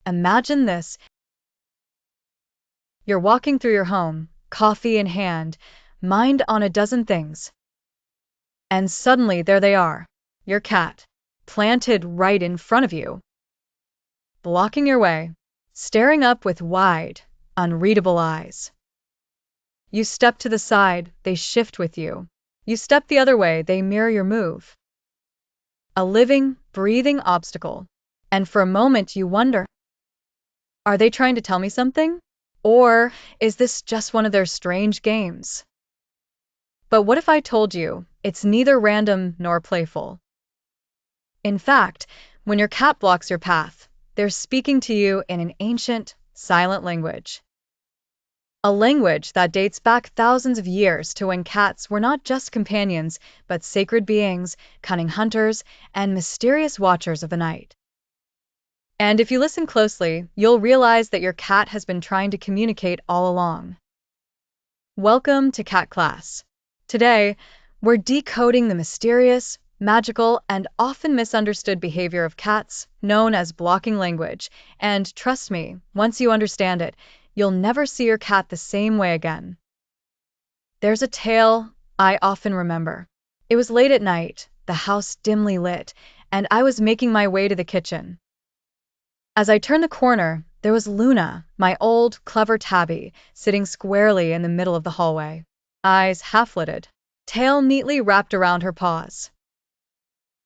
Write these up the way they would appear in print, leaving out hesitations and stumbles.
Imagine this. You're walking through your home, coffee in hand, mind on a dozen things. And suddenly there they are, your cat, planted right in front of you, blocking your way, staring up with wide, unreadable eyes. You step to the side, they shift with you. You step the other way, they mirror your move. A living, breathing obstacle. And for a moment you wonder, are they trying to tell me something? Or is this just one of their strange games? But what if I told you it's neither random nor playful? In fact, when your cat blocks your path, they're speaking to you in an ancient, silent language. A language that dates back thousands of years to when cats were not just companions, but sacred beings, cunning hunters, and mysterious watchers of the night. And if you listen closely, you'll realize that your cat has been trying to communicate all along. Welcome to Cat Class. Today, we're decoding the mysterious, magical, and often misunderstood behavior of cats, known as blocking language. And trust me, once you understand it, you'll never see your cat the same way again. There's a tale I often remember. It was late at night, the house dimly lit, and I was making my way to the kitchen. As I turned the corner, there was Luna, my old, clever tabby, sitting squarely in the middle of the hallway, eyes half-lidded, tail neatly wrapped around her paws.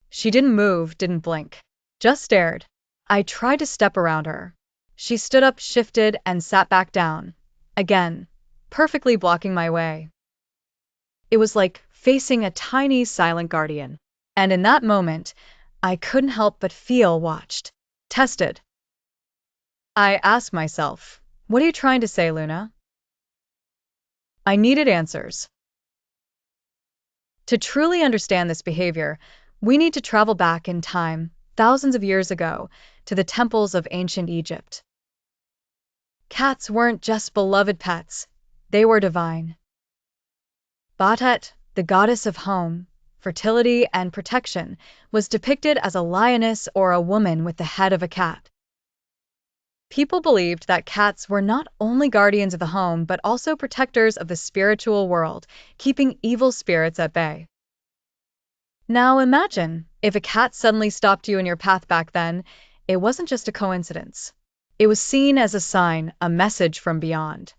She didn't move, didn't blink, just stared. I tried to step around her. She stood up, shifted, and sat back down, again, perfectly blocking my way. It was like facing a tiny, silent guardian. And in that moment, I couldn't help but feel watched, tested. I asked myself, what are you trying to say, Luna? I needed answers. To truly understand this behavior, we need to travel back in time, thousands of years ago, to the temples of ancient Egypt. Cats weren't just beloved pets, they were divine. Batet, the goddess of home, fertility, and protection, was depicted as a lioness or a woman with the head of a cat. People believed that cats were not only guardians of the home but also protectors of the spiritual world, keeping evil spirits at bay. Now imagine, if a cat suddenly stopped you in your path back then, it wasn't just a coincidence. It was seen as a sign, a message from beyond.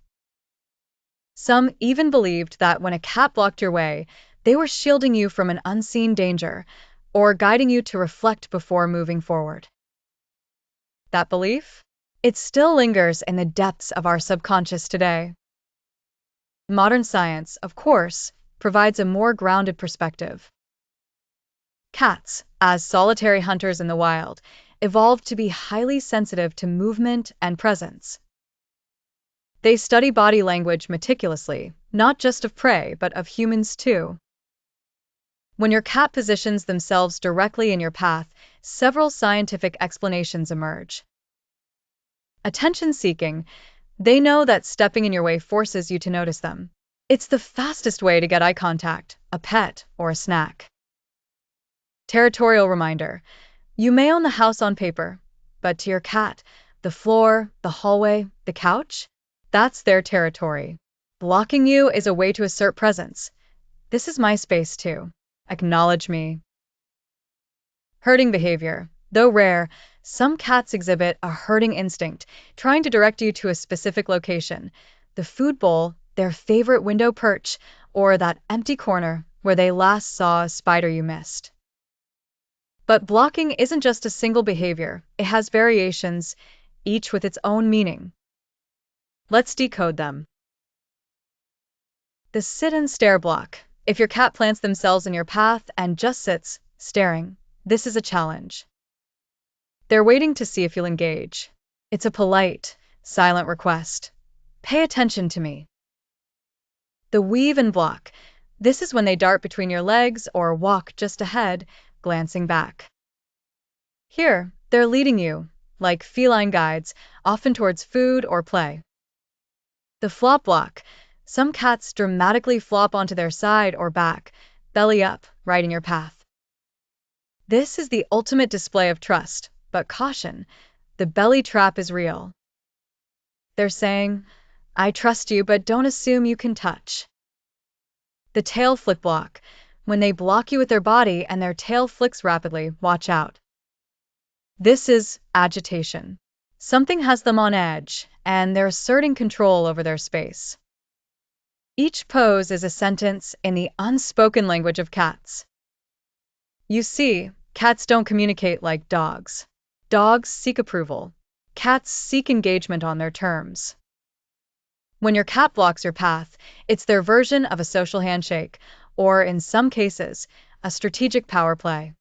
Some even believed that when a cat blocked your way, they were shielding you from an unseen danger, or guiding you to reflect before moving forward. That belief? It still lingers in the depths of our subconscious today. Modern science, of course, provides a more grounded perspective. Cats, as solitary hunters in the wild, evolved to be highly sensitive to movement and presence. They study body language meticulously, not just of prey, but of humans too. When your cat positions themselves directly in your path, several scientific explanations emerge. Attention-seeking, they know that stepping in your way forces you to notice them. It's the fastest way to get eye contact, a pet, or a snack. Territorial reminder, you may own the house on paper, but to your cat, the floor, the hallway, the couch, that's their territory. Blocking you is a way to assert presence. This is my space too. Acknowledge me. Herding behavior. Though rare, some cats exhibit a herding instinct, trying to direct you to a specific location, the food bowl, their favorite window perch, or that empty corner where they last saw a spider you missed. But blocking isn't just a single behavior, it has variations, each with its own meaning. Let's decode them. The sit and stare block. If your cat plants themselves in your path and just sits, staring, this is a challenge. They're waiting to see if you'll engage. It's a polite, silent request. Pay attention to me. The weave and block. This is when they dart between your legs or walk just ahead, glancing back. Here, they're leading you, like feline guides, often towards food or play. The flop block. Some cats dramatically flop onto their side or back, belly up, right in your path. This is the ultimate display of trust, but caution. the belly trap is real. They're saying, I trust you, but don't assume you can touch. The tail flick block. When they block you with their body and their tail flicks rapidly, watch out. This is agitation. Something has them on edge, and they're asserting control over their space. Each pose is a sentence in the unspoken language of cats. You see, cats don't communicate like dogs. Dogs seek approval. Cats seek engagement on their terms. When your cat blocks your path, it's their version of a social handshake, or in some cases, a strategic power play.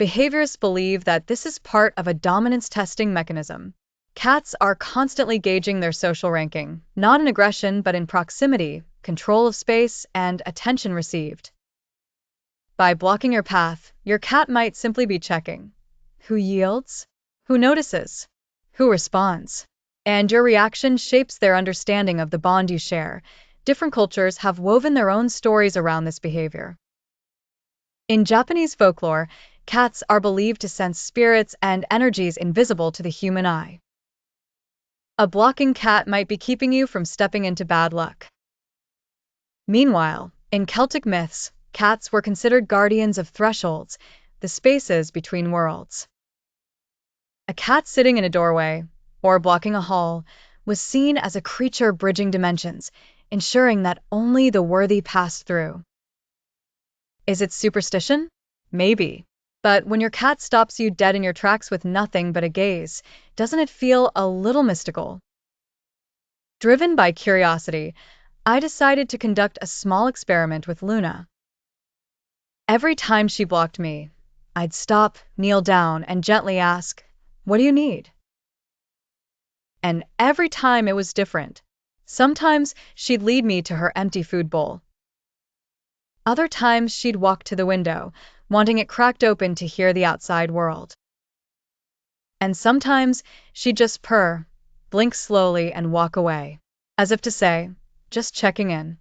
Behaviorists believe that this is part of a dominance testing mechanism. Cats are constantly gauging their social ranking, not in aggression but in proximity, control of space, and attention received. By blocking your path, your cat might simply be checking who yields, who notices, who responds. And your reaction shapes their understanding of the bond you share. Different cultures have woven their own stories around this behavior. In Japanese folklore, cats are believed to sense spirits and energies invisible to the human eye. A blocking cat might be keeping you from stepping into bad luck. Meanwhile, in Celtic myths, cats were considered guardians of thresholds, the spaces between worlds. A cat sitting in a doorway, or blocking a hall, was seen as a creature bridging dimensions, ensuring that only the worthy passed through. Is it superstition? Maybe. But when your cat stops you dead in your tracks with nothing but a gaze, doesn't it feel a little mystical? Driven by curiosity, I decided to conduct a small experiment with Luna. Every time she blocked me, I'd stop, kneel down, and gently ask, "What do you need?" And every time it was different. Sometimes she'd lead me to her empty food bowl. Other times she'd walk to the window, wanting it cracked open to hear the outside world. And sometimes she'd just purr, blink slowly, and walk away, as if to say, just checking in.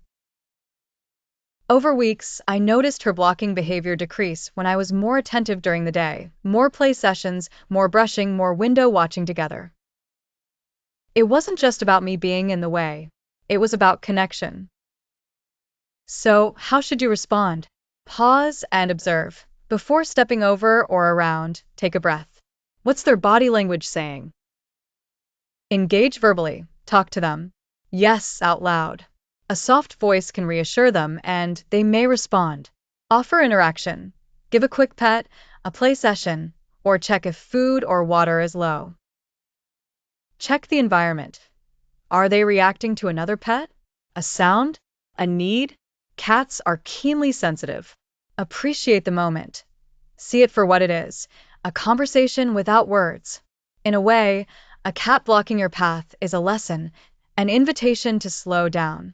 Over weeks, I noticed her blocking behavior decrease when I was more attentive during the day, more play sessions, more brushing, more window watching together. It wasn't just about me being in the way, it was about connection. So, how should you respond? Pause and observe. Before stepping over or around, take a breath. What's their body language saying? Engage verbally. Talk to them. Yes, out loud. A soft voice can reassure them, and they may respond. Offer interaction. Give a quick pet, a play session, or check if food or water is low. Check the environment. Are they reacting to another pet? A sound? A need? Cats are keenly sensitive. Appreciate the moment. See it for what it is, a conversation without words. In a way, a cat blocking your path is a lesson, an invitation to slow down.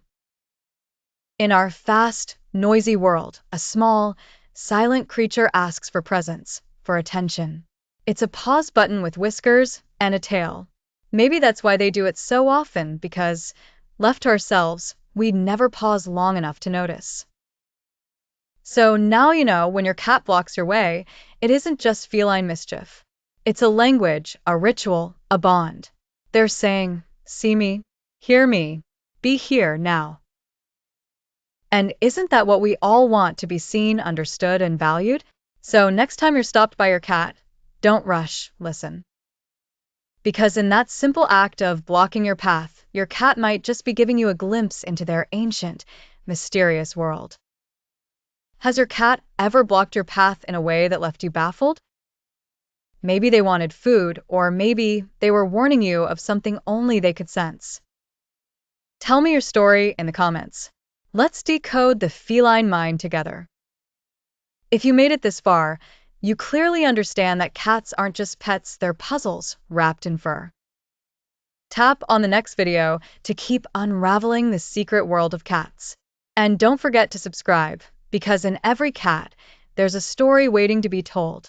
In our fast, noisy world, a small, silent creature asks for presence, for attention. It's a pause button with whiskers and a tail. Maybe that's why they do it so often, because, left to ourselves, we'd never pause long enough to notice. So now you know when your cat blocks your way, it isn't just feline mischief. It's a language, a ritual, a bond. They're saying, see me, hear me, be here now. And isn't that what we all want, to be seen, understood, and valued? So next time you're stopped by your cat, don't rush, listen. Because in that simple act of blocking your path, your cat might just be giving you a glimpse into their ancient, mysterious world. Has your cat ever blocked your path in a way that left you baffled? Maybe they wanted food, or maybe they were warning you of something only they could sense. Tell me your story in the comments. Let's decode the feline mind together. If you made it this far, you clearly understand that cats aren't just pets, they're puzzles wrapped in fur. Tap on the next video to keep unraveling the secret world of cats. And don't forget to subscribe, because in every cat, there's a story waiting to be told.